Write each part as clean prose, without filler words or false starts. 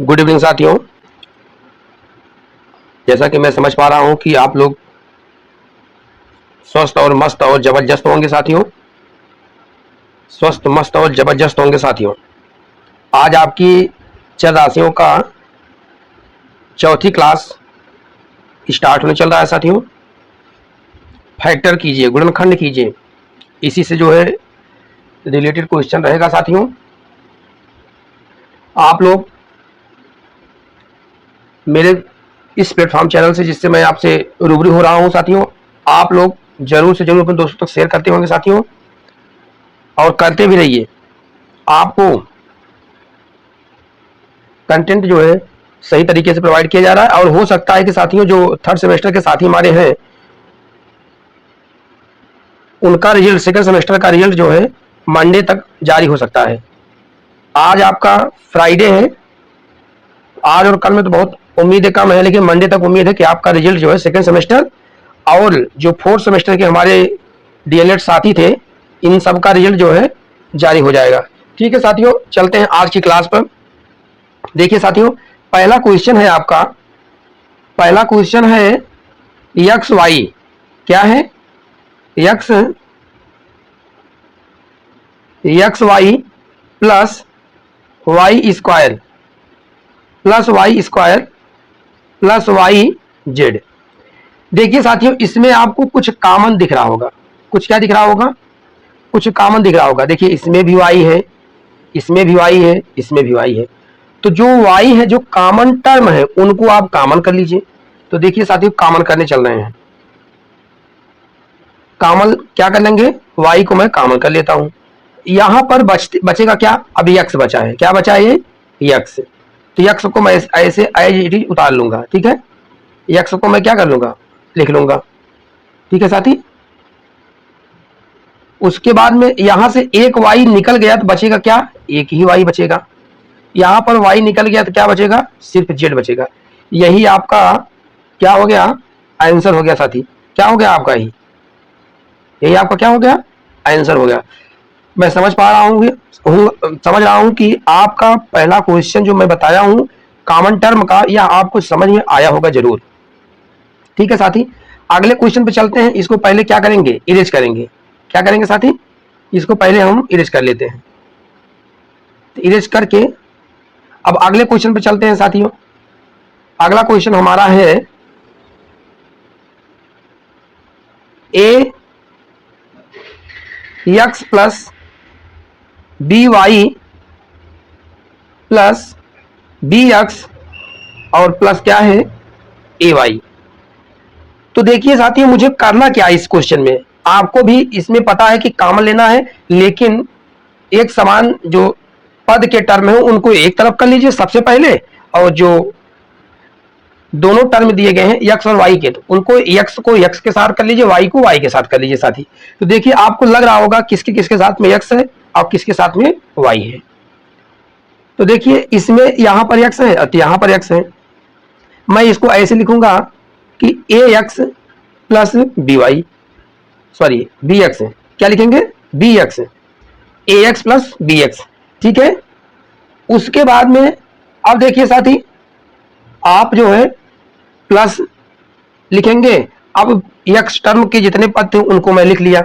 Good evening साथियों। जैसा कि मैं समझ पा रहा हूं कि आप लोग स्वस्थ और मस्त और जबरदस्त होंगे साथियों। स्वस्थ मस्त और जबरदस्त होंगे साथियों। आज आपकी चर राशियों का चौथी क्लास स्टार्ट होने चल रहा है साथियों। फैक्टर कीजिए, गुणनखंड कीजिए, इसी से जो है रिलेटेड क्वेश्चन रहेगा साथियों। आप लोग मेरे इस प्लेटफॉर्म चैनल से जिससे मैं आपसे रूबरू हो रहा हूं साथियों, आप लोग जरूर से जरूर अपने दोस्तों तक शेयर करते होंगे साथियों, और करते भी रहिए। आपको कंटेंट जो है सही तरीके से प्रोवाइड किया जा रहा है, और हो सकता है कि साथियों जो थर्ड सेमेस्टर के साथी हमारे हैं उनका रिजल्ट, सेकंड सेमेस्टर का रिजल्ट जो है मंडे तक जारी हो सकता है। आज आपका फ्राइडे है, आज और कल में तो बहुत उम्मीदें कम है, लेकिन मंडे तक उम्मीद है कि आपका रिजल्ट जो है सेकंड सेमेस्टर और जो फोर्थ सेमेस्टर के हमारे डीएलएड साथी थे इन सब का रिजल्ट जो है जारी हो जाएगा। ठीक है साथियों, चलते हैं आज की क्लास पर। देखिए साथियों, पहला क्वेश्चन है आपका, पहला क्वेश्चन है यक्स वाई। क्या है? X y plus y square plus y square plus y z. देखिए साथियों, इसमें आपको कुछ कॉमन दिख रहा होगा। कुछ क्या दिख रहा होगा? कुछ कॉमन दिख रहा होगा। देखिए इसमें भी वाई है, इसमें भी वाई है, इसमें भी वाई है। तो जो वाई है, जो कॉमन टर्म है, उनको आप कॉमन कर लीजिए। तो देखिए साथियों, कॉमन करने चल रहे हैं। कॉमन क्या कर लेंगे? वाई को मैं कॉमन कर लेता हूं। यहां पर बचेगा क्या? अभी यक्स बचा है। क्या बचा है? ये यक्स। तो यक्स को मैं ऐसे एज इट इज उतार लूंगा। ठीक है, यक्स को मैं क्या कर लूंगा? लिख लूंगा। ठीक है साथी। उसके बाद में यहां से एक वाई निकल गया तो बचेगा क्या? एक ही वाई बचेगा। यहां पर वाई निकल गया तो क्या बचेगा? सिर्फ जेड बचेगा। यही आपका क्या हो गया? आंसर हो गया साथी। क्या हो गया आपका? यही आपका क्या हो गया? आंसर हो गया। मैं समझ पा रहा हूँ, समझ रहा हूं कि आपका पहला क्वेश्चन जो मैं बताया हूं कॉमन टर्म का, यह आपको समझ में आया होगा जरूर। ठीक है साथी, अगले क्वेश्चन पे चलते हैं। इसको पहले क्या करेंगे? इरेज करेंगे। क्या करेंगे साथी? इसको पहले हम इरेज कर लेते हैं। तो इरेज करके अब अगले क्वेश्चन पे चलते हैं साथियों। अगला क्वेश्चन हमारा है A x plus B y plus B x और प्लस क्या है? A y. तो देखिए साथियों, मुझे करना क्या है इस क्वेश्चन में? आपको भी इसमें पता है कि कॉमन लेना है, लेकिन एक समान जो पद के टर्म है उनको एक तरफ कर लीजिए सबसे पहले, और जो दोनों टर्म दिए गए हैं यक्स और वाई के, तो उनको यक्स को यक्स के साथ कर लीजिए, वाई को वाई के साथ कर लीजिए साथी। तो देखिए आपको लग रहा होगा किसके किसके साथ में यक्स है और किसके साथ में वाई है। तो देखिए इसमें यहां पर यक्स है और यहां पर यक्स है। मैं इसको ऐसे लिखूंगा कि A x plus B y, sorry B x. क्या लिखेंगे? B x, A x plus B x. ठीक है, उसके बाद में अब देखिए साथी, आप जो है प्लस लिखेंगे। अब यक्स टर्म के जितने पद थे उनको मैं लिख लिया,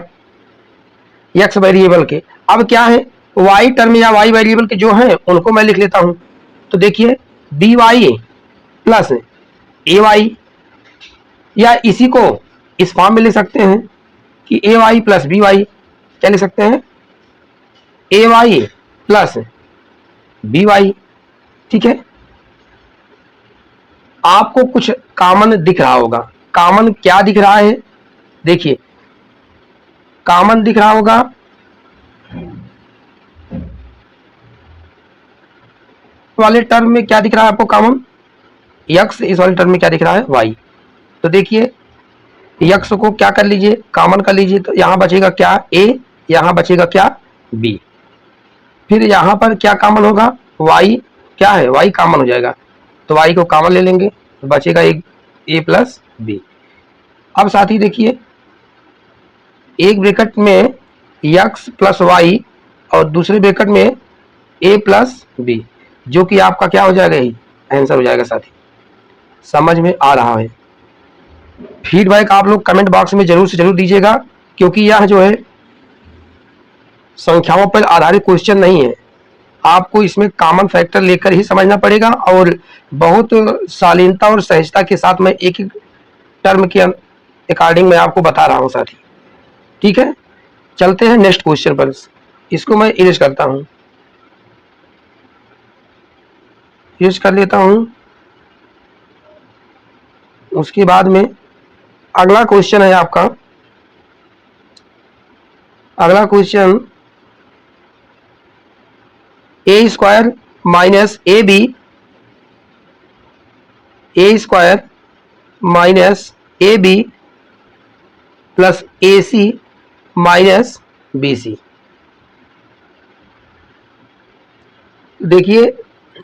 यक्स वेरिएबल के। अब क्या है? वाई टर्म या वाई वेरिएबल के जो हैं उनको मैं लिख लेता हूं। तो देखिए बी वाई प्लस ए वाई, या इसी को इस फॉर्म में लिख सकते हैं कि ए वाई प्लस बी वाई। क्या लिख सकते हैं? ए वाई प्लस बी वाई। ठीक है, आपको कुछ कॉमन दिख रहा होगा। कॉमन क्या दिख रहा है? देखिए कॉमन दिख रहा होगा वाले टर्म में क्या दिख रहा है आपको कॉमन? यक्स। इस वाले टर्म में क्या दिख रहा है? वाई। तो देखिए यक्स को क्या कर लीजिए? कॉमन कर लीजिए। तो यहां बचेगा क्या? ए। यहां बचेगा क्या? बी। फिर यहां पर क्या कॉमन होगा? वाई। क्या है? वाई कॉमन हो जाएगा। तो वाई को कॉमन ले लेंगे तो बचेगा एक ए प्लस बी। अब साथ ही देखिए एक ब्रैकेट में यक्स प्लस वाई और दूसरे ब्रैकेट में ए प्लस बी, जो कि आपका क्या हो जाएगा? आंसर हो जाएगा साथी। समझ में आ रहा है? फीडबैक आप लोग कमेंट बॉक्स में जरूर से जरूर दीजिएगा, क्योंकि यह जो है संख्याओं पर आधारित क्वेश्चन नहीं है, आपको इसमें कॉमन फैक्टर लेकर ही समझना पड़ेगा और बहुत शालीनता और सहजता के साथ मैं एक एक टर्म के अकॉर्डिंग मैं आपको बता रहा हूं साथी। ठीक है, चलते हैं नेक्स्ट क्वेश्चन पर। इसको मैं इरेज करता हूं, इरेज कर लेता हूं। उसके बाद में अगला क्वेश्चन है आपका, अगला question a square minus a b, a square minus a b plus a c minus b c. देखिए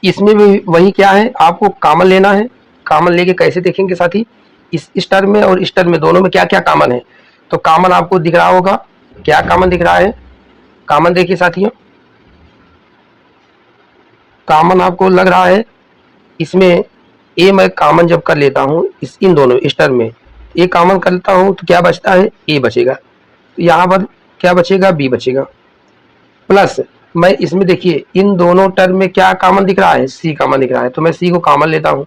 इसमें भी वही क्या है, आपको कॉमन लेना है। कॉमन लेके कैसे देखेंगे साथी, इस टर्म में और इस टर्म में दोनों में क्या क्या कॉमन है। तो कॉमन आपको दिख रहा होगा, क्या कॉमन दिख रहा है? कॉमन देखिए साथियों, कॉमन आपको लग रहा है इसमें ए मैं कॉमन जब कर लेता हूँ इन दोनों इस टर्म में ए कॉमन करता हूँ तो क्या बचता है? ए बचेगा। तो यहाँ पर क्या बचेगा? बी बचेगा। प्लस मैं इसमें देखिए इन दोनों टर्म में क्या कॉमन दिख रहा है? सी कॉमन दिख रहा है, तो मैं सी को कॉमन लेता हूँ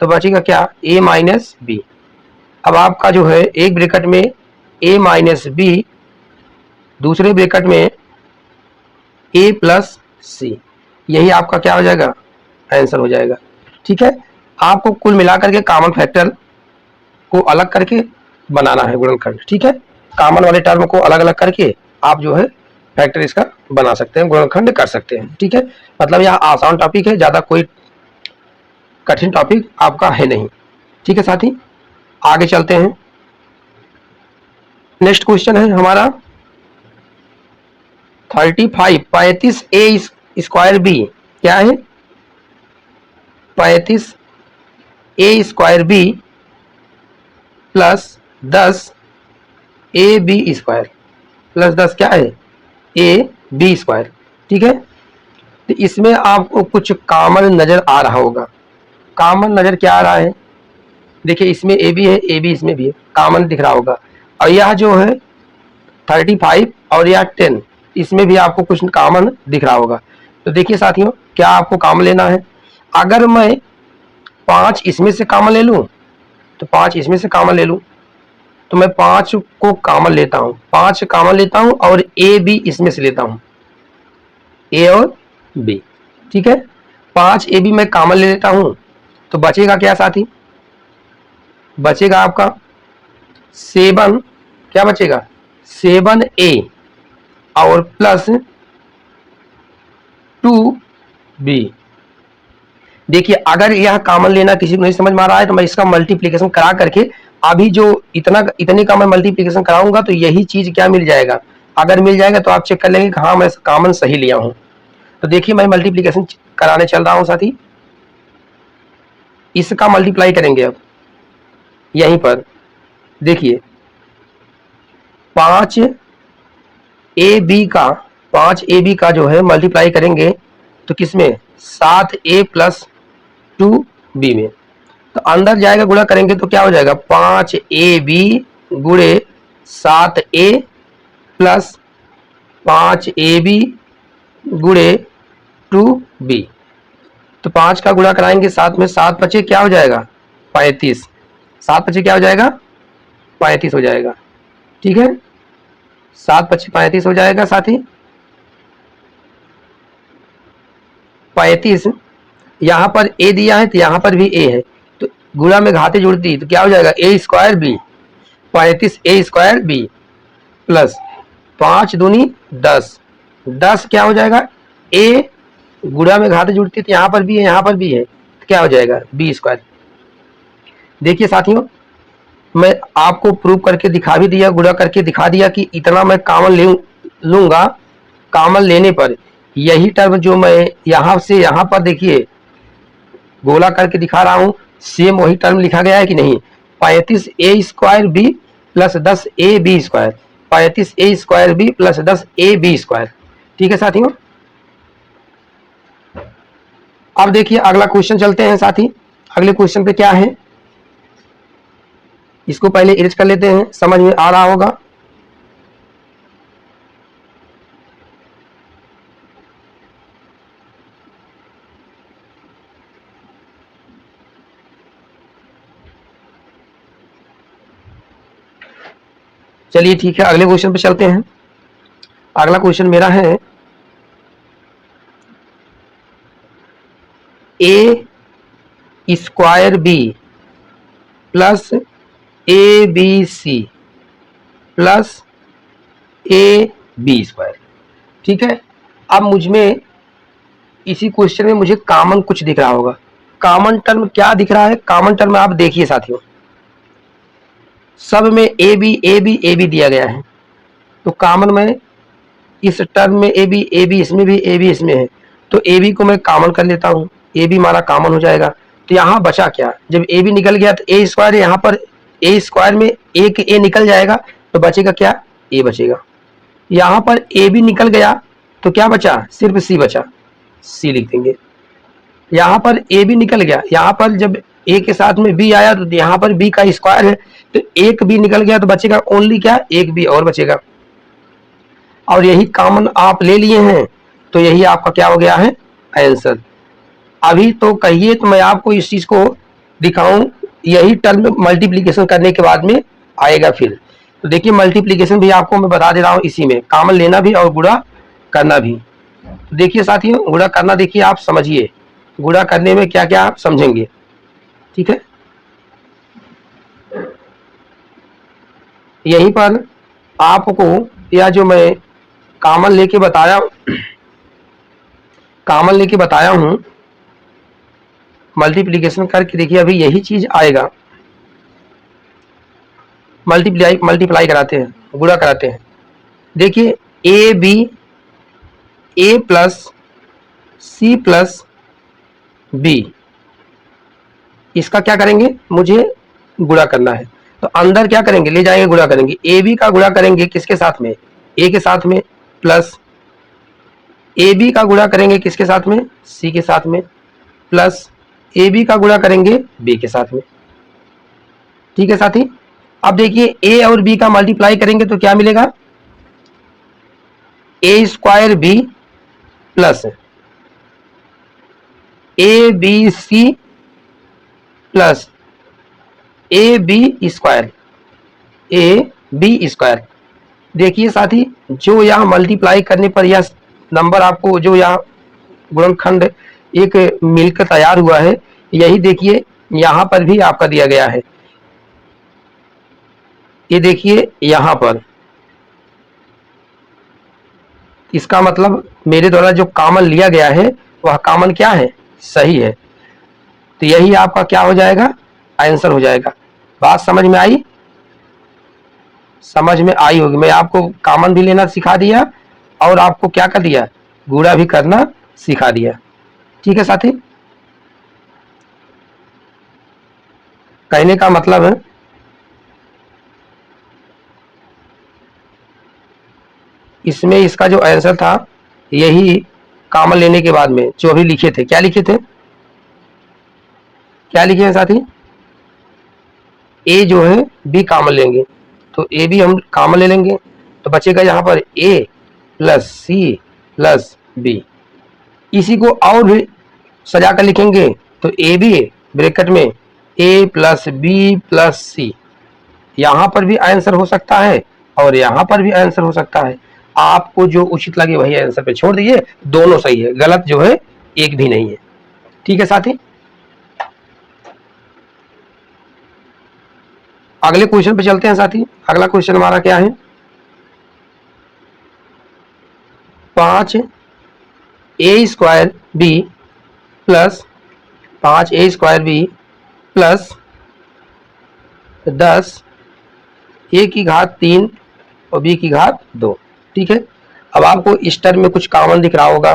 तो बचेगा क्या? ए माइनस बी। अब आपका जो है एक ब्रैकेट में ए माइनस बी, दूसरे ब्रैकेट में ए प्लस सी, यही आपका क्या हो जाएगा? आंसर हो जाएगा। ठीक है, आपको कुल मिलाकर के कॉमन फैक्टर को अलग करके बनाना है गुणनखंड। ठीक है, कॉमन वाले टर्म को अलग अलग करके आप जो है फैक्टर इसका बना सकते हैं, गुणनखंड कर सकते हैं। ठीक है, मतलब यह आसान टॉपिक है, ज्यादा कोई कठिन टॉपिक आपका है नहीं। ठीक है साथी, आगे चलते हैं। नेक्स्ट क्वेश्चन है हमारा 35 ए स्क्वायर बी। क्या है? 35 A square B plus 10 A B square plus 10 क्या है? A B square. ठीक है, तो इसमें आपको कुछ कॉमन नजर आ रहा होगा। कॉमन नजर क्या आ रहा है? देखिए इसमें ए बी है, ए बी इसमें भी है, कॉमन दिख रहा होगा। और यह जो है 35 और यह 10, इसमें भी आपको कुछ कॉमन दिख रहा होगा। तो देखिए साथियों, क्या आपको कॉमन लेना है? अगर मैं 5 इसमें से कॉमन ले लूं तो 5 इसमें से कॉमन ले लूं, तो मैं 5 को कॉमन लेता हूं, 5 कॉमन लेता हूं और ए बी इसमें से लेता हूं, ए और बी। ठीक है, 5 ए बी मैं कॉमन ले लेता हूं तो बचेगा क्या साथी? बचेगा आपका 7, क्या बचेगा? 7 ए और प्लस 2 बी। देखिए अगर यह कॉमन लेना किसी को नहीं समझ में आ रहा है तो मैं इसका मल्टीप्लिकेशन करा करके अभी जो इतने का मैं मल्टीप्लिकेशन कराऊंगा तो यही चीज क्या मिल जाएगा। अगर मिल जाएगा तो आप चेक कर लेंगे कि हाँ मैं कॉमन सही लिया हूं। तो देखिए मैं मल्टीप्लिकेशन कराने चल रहा हूं साथी, इसका मल्टीप्लाई करेंगे अब यहीं पर। देखिए 5 ए बी का जो है मल्टीप्लाई करेंगे तो किसमें? 7 ए प्लस 2 बी में। तो अंदर जाएगा, गुणा करेंगे तो क्या हो जाएगा? 5 ए बी गुणे 7 ए प्लस 5 ए बी गुणे 2 बी। तो 5 का गुणा कराएंगे 7 में, 7 बचे क्या हो जाएगा? 35। 7 बचे क्या हो जाएगा? 35 हो जाएगा। ठीक है, 7 बचे 35 हो जाएगा साथी। 35 यहां पर ए दिया है तो यहां पर भी ए है, तो गुणा में घाते जुड़ती तो क्या हो जाएगा? ए square B, 35 A square B plus 5 दूनी 10, 10 क्या हो जाएगा? ए गुणा में घाते जुड़ती तो यहां पर भी है, यहां पर भी है, तो क्या हो जाएगा? B square. देखिए साथियों, मैं आपको प्रूव करके दिखा भी दिया, गुणा करके दिखा दिया कि इतना मैं कॉमन लूंगा। कॉमन लेने पर यही टर्म जो मैं यहां से यहां पर देखिए गोला करके दिखा रहा हूं, सेम वही टर्म लिखा गया है कि नहीं? 35 A square B plus 10 A B square, 35 A square B plus 10 A B square. ठीक है साथियों, अब देखिए अगला क्वेश्चन चलते हैं साथी। अगले क्वेश्चन पे क्या है, इसको पहले इरेज कर लेते हैं, समझ में आ रहा होगा। चलिए ठीक है, अगले क्वेश्चन पे चलते हैं। अगला क्वेश्चन मेरा है A square B plus A B C plus A B square. ठीक है, अब मुझ में इसी क्वेश्चन में मुझे कॉमन कुछ दिख रहा होगा। कॉमन टर्म क्या दिख रहा है, कॉमन टर्म आप देखिए साथियों, सब में ए बी दिया गया है, तो कॉमन में इस टर्म में ए बी इसमें भी ए बी इसमें है, तो ए बी को मैं कॉमन कर लेता हूँ, ए बी हमारा कॉमन हो जाएगा। तो यहाँ बचा क्या, जब ए बी निकल गया तो ए स्क्वायर, यहाँ पर ए स्क्वायर में एक ए निकल जाएगा, तो बचेगा क्या, ए बचेगा। यहाँ पर ए बी निकल गया तो क्या बचा, सिर्फ सी बचा, सी लिख देंगे। यहाँ पर ए बी निकल गया, यहाँ पर जब ए के साथ में बी आया तो यहाँ पर बी का स्क्वायर है, तो एक बी निकल गया तो बचेगा ओनली क्या, एक बी और बचेगा। और यही कॉमन आप ले लिए हैं, तो यही आपका क्या हो गया है, आंसर। अभी तो कहिए तो मैं आपको इस चीज को दिखाऊं, यही टर्म मल्टीप्लीकेशन करने के बाद में आएगा फिर। तो देखिए मल्टीप्लीकेशन भी आपको मैं बता दे रहा हूं, इसी में कॉमन लेना भी और गुणा करना भी। तो देखिए साथियों, गुणा करना देखिए आप समझिए, गुणा करने में क्या क्या आप समझेंगे। ठीक है, यहीं पर आपको या जो मैं कॉमन लेके बताया हूं, मल्टीप्लीकेशन करके देखिए अभी यही चीज आएगा। मल्टीप्लाई कराते हैं, गुणा कराते हैं। देखिए a b, a plus c plus b, इसका क्या करेंगे, मुझे गुणा करना है। तो अंदर क्या करेंगे, ले जाएंगे गुणा करेंगे, ए बी का गुणा करेंगे किसके साथ में, ए के साथ में, प्लस ए बी का गुणा करेंगे किसके साथ में, सी के साथ में, प्लस ए बी का गुणा करेंगे बी के साथ में। ठीक है साथी, अब देखिए ए और बी का मल्टीप्लाई करेंगे तो क्या मिलेगा, A square B plus A B C plus A B square, A B square. देखिए साथी, जो यहाँ मल्टीप्लाई करने पर यह नंबर आपको जो यहाँ गुणनखंड एक मिलकर तैयार हुआ है, यही देखिए यहाँ पर भी आपका दिया गया है। ये देखिए यहाँ पर, इसका मतलब मेरे द्वारा जो कॉमन लिया गया है वह कॉमन क्या है, सही है। तो यही आपका क्या हो जाएगा, आंसर हो जाएगा। बात समझ में आई, समझ में आई होगी। मैं आपको कॉमन भी लेना सिखा दिया और आपको क्या कर दिया, गुणा भी करना सिखा दिया। ठीक है साथी, कहने का मतलब है इसमें इसका जो आंसर था यही कॉमन लेने के बाद में जो अभी लिखे थे, क्या लिखे थे, क्या लिखे हैं साथी, ए जो है बी कॉमन लेंगे, तो ए बी हम कॉमन ले लेंगे, तो बचेगा यहाँ पर ए प्लस सी प्लस बी। इसी को और भी सजा कर लिखेंगे तो ए बी ब्रैकेट में ए प्लस बी प्लस सी, यहाँ पर भी आंसर हो सकता है और यहाँ पर भी आंसर हो सकता है। आपको जो उचित लगे वही आंसर पे छोड़ दीजिए, दोनों सही है, गलत जो है एक भी नहीं है। ठीक है साथी, अगले क्वेश्चन पे चलते हैं साथी। अगला क्वेश्चन हमारा क्या है, 5 ए स्क्वायर बी प्लस 5 ए स्क्वायर बी प्लस 10 ए की घात 3 और बी की घात 2। ठीक है, अब आपको इस टर्म में कुछ कॉमन दिख रहा होगा,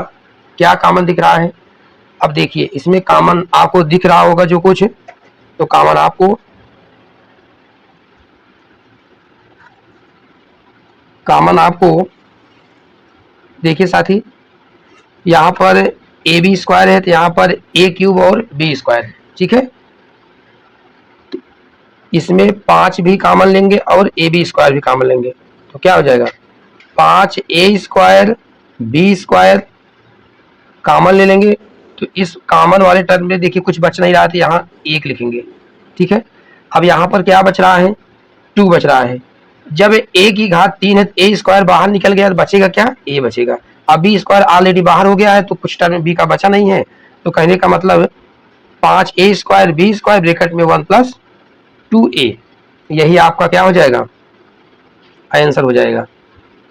क्या कॉमन दिख रहा है, अब देखिए इसमें कॉमन आपको दिख रहा होगा जो कुछ, तो कॉमन आपको देखिए साथी, यहाँ पर ए बी स्क्वायर है तो यहाँ पर ए क्यूब और बी स्क्वायर है, ठीक है। इसमें 5 भी कॉमन लेंगे और ए बी स्क्वायर भी कॉमन लेंगे तो क्या हो जाएगा 5 ए स्क्वायर बी स्क्वायर कॉमन ले लेंगे तो इस कॉमन वाले टर्म में देखिए कुछ बच नहीं रहा था, यहाँ 1 लिखेंगे, ठीक है। अब यहाँ पर क्या बच रहा है 2 बच रहा है। जब ए की घात 3 है तो ए स्क्वायर बाहर निकल गया तो बचेगा क्या ए बचेगा। अब बी स्क्वायर ऑलरेडी बाहर हो गया है तो कुछ टर्म बी का बचा नहीं है, तो कहने का मतलब 5 ए स्क्वायर बी स्क्वायर ब्रैकेट में 1 + 2a, यही आपका क्या हो जाएगा आंसर हो जाएगा,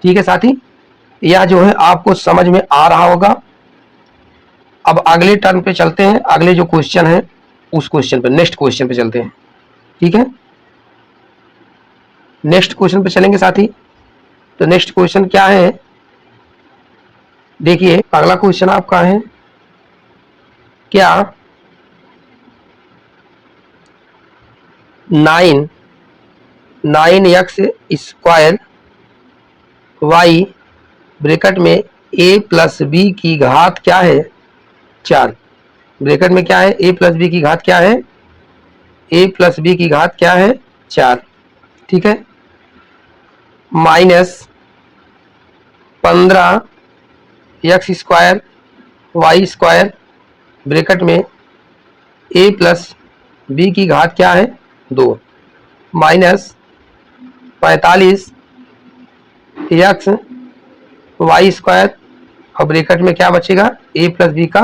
ठीक है साथी। यह जो है आपको समझ में आ रहा होगा। अब अगले टर्म पे चलते हैं, अगले जो क्वेश्चन है उस क्वेश्चन पे, नेक्स्ट क्वेश्चन पे चलते हैं, ठीक है। नेक्स्ट क्वेश्चन पे चलेंगे साथी। तो नेक्स्ट क्वेश्चन क्या है, देखिए अगला क्वेश्चन आपका है क्या 9x स्क्वायर y ब्रैकेट में a + b की घात क्या है 4, ब्रैकेट में क्या है a + b की घात क्या है a + b की घात क्या है 4, ठीक है। -15x square y square bracket में a + b की घात क्या है 2, -45x y स्क्वायर और ब्रैकेट में क्या बचेगा a + b का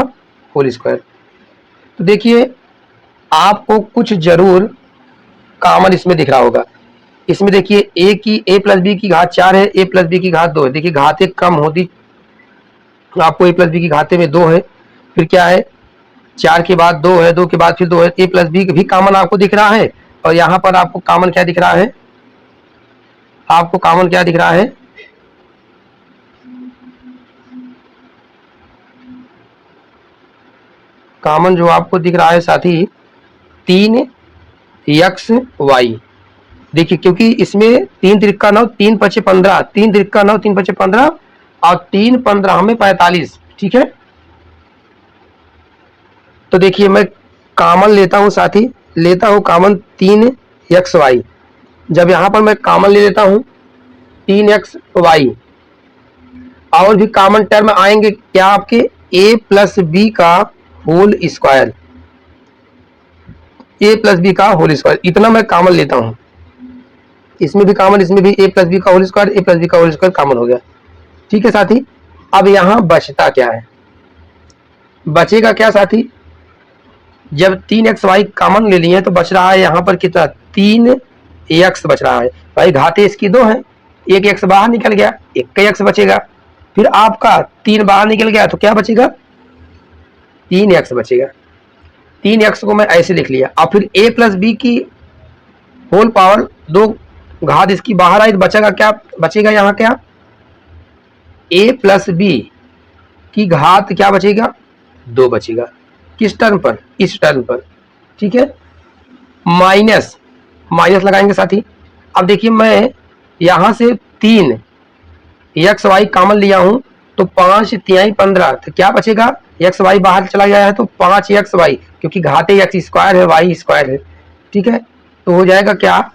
होल स्क्वायर। तो देखिए आपको कुछ जरूर कॉमन इसमें दिख रहा होगा। इसमें देखिए a + b की घात 4 है, a + b की घात 2 है। देखिए घातें कम होती, आपको a + b की घाते में 2 है, फिर क्या है 4 के बाद 2 है, 2 के बाद फिर 2 है, a + b भी कॉमन आपको दिख रहा है। और यहाँ पर आपको कॉमन क्या दिख रहा है, आपको कॉमन क्या दिख रहा है कॉमन जो आपको दिख रहा है साथी 3xy। देखिए क्योंकि इसमें 3 त्रिका 9 3 × 5 = 15, 3 त्रिका 9 3 × 5 = 15 और 3 15 में 45, ठीक है। तो देखिए मैं कॉमन लेता हूं साथी, लेता हूं कॉमन 3xy। जब यहां पर मैं कॉमन ले लेता हूं 3xy, और भी कॉमन टर्म आएंगे क्या आपके a + b का होल स्क्वायर, a + b का होल स्क्वायर, इतना मैं कॉमन लेता हूं। इसमें भी कॉमन, इसमें भी a + b का होल स्क्वायर, a + b का होल स्क्वायर कॉमन हो गया, ठीक है साथी। अब यहां बचता क्या है, बचेगा क्या साथी, जब 3xy कॉमन ले लिए तो बच रहा है यहाँ पर कितना 3x बच रहा है। भाई घाते इसकी 2 है, एक x बाहर निकल गया, एक का x बचेगा, फिर आपका 3 बाहर निकल गया तो क्या बचेगा 3x बचेगा। 3x को मैं ऐसे लिख लिया, और फिर a + b की होल पावर 2 घात इसकी बाहर आई तो बचेगा क्या, बचेगा यहाँ क्या a + b की घात क्या बचेगा 2 बचेगा। किस टर्म पर, इस टर्म पर, ठीक है। माइनस लगाएंगे साथी। अब देखिए मैं यहां से 3xy कॉमन लिया हूं तो 5 × 3 = 15, तो क्या बचेगा xy बाहर चला गया है तो 5xy, क्योंकि घाते x स्क्वायर है y स्क्वायर है, ठीक है। तो हो जाएगा क्या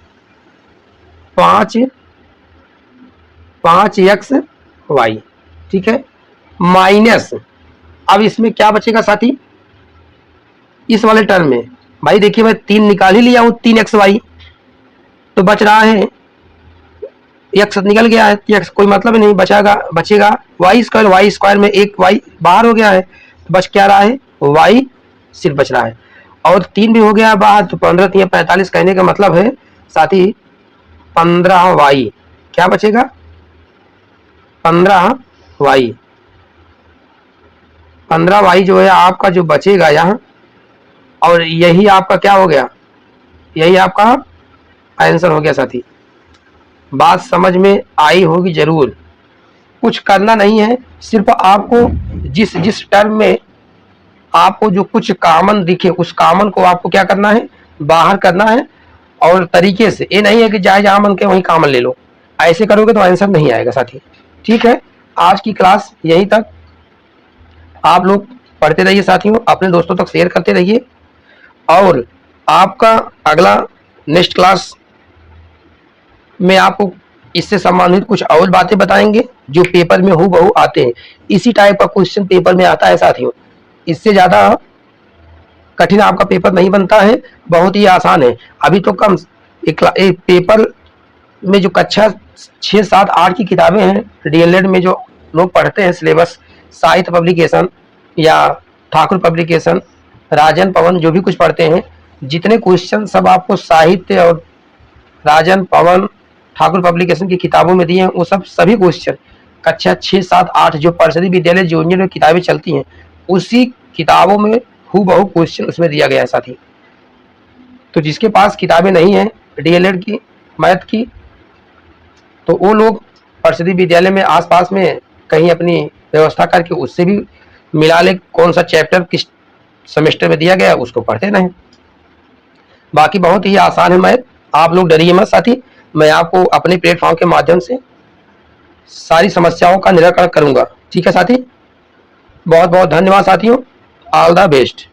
5xy, ठीक है। माइनस, अब इसमें क्या बचेगा साथी इस वाले टर्म में, भाई देखिए मैं 3 निकाल ही लिया हूं 3xy, तो बच रहा है x निकल गया है, x कोई मतलब नहीं बचेगा y स्क्वायर में एक y बाहर हो गया है, तो बच क्या रहा है y सिर्फ बच रहा है, और 3 भी हो गया है बाहर, तो 15 × 3 = 45, कहने का मतलब है साथी 15y क्या बचेगा 15y जो है आपका जो बचेगा यहाँ, और यही आपका क्या हो गया, यही आपका आंसर हो गया साथी। बात समझ में आई होगी जरूर, कुछ करना नहीं है, सिर्फ आपको जिस टर्म में आपको जो कुछ कॉमन दिखे उस कॉमन को आपको क्या करना है बाहर करना है, और तरीके से, ये नहीं है कि जहां मन के वहीं कॉमन ले लो, ऐसे करोगे तो आंसर नहीं आएगा साथी, ठीक है। आज की क्लास यहीं तक, आप लोग पढ़ते रहिए साथियों, अपने दोस्तों तक शेयर करते रहिए। और आपका अगला नेक्स्ट क्लास में आपको इससे संबंधित कुछ और बातें बताएंगे जो पेपर में हूबहू आते हैं। इसी टाइप का क्वेश्चन पेपर में आता है साथियों, इससे ज़्यादा कठिन आपका पेपर नहीं बनता है, बहुत ही आसान है। अभी तो कम एक पेपर में जो कक्षा 6, 7, 8 की किताबें हैं डीएलएड में जो लोग पढ़ते हैं सिलेबस, साहित्य पब्लिकेशन या ठाकुर पब्लिकेशन, राजन पवन जो भी कुछ पढ़ते हैं, जितने क्वेश्चन सब आपको साहित्य और राजन पवन ठाकुर पब्लिकेशन की किताबों में दिए हैं, वो सब सभी क्वेश्चन कक्षा 6, 7, 8 जो परिषदीय विद्यालय जूनियर में किताबें चलती हैं उसी किताबों में हूबहू क्वेश्चन उसमें दिया गया है साथी। तो जिसके पास किताबें नहीं है डीएलएड की मैथ की, तो वो लोग परिषदीय विद्यालय में आसपास में कहीं अपनी व्यवस्था करके उससे भी मिला ले, कौन सा चैप्टर किस सेमेस्टर में दिया गया उसको पढ़ते रहें। बाकी बहुत ही आसान है मैथ, आप लोग डरिए मत साथी, मैं आपको अपने प्लेटफॉर्म के माध्यम से सारी समस्याओं का निराकरण करूंगा। ठीक है साथी, बहुत बहुत धन्यवाद साथियों, ऑल द बेस्ट।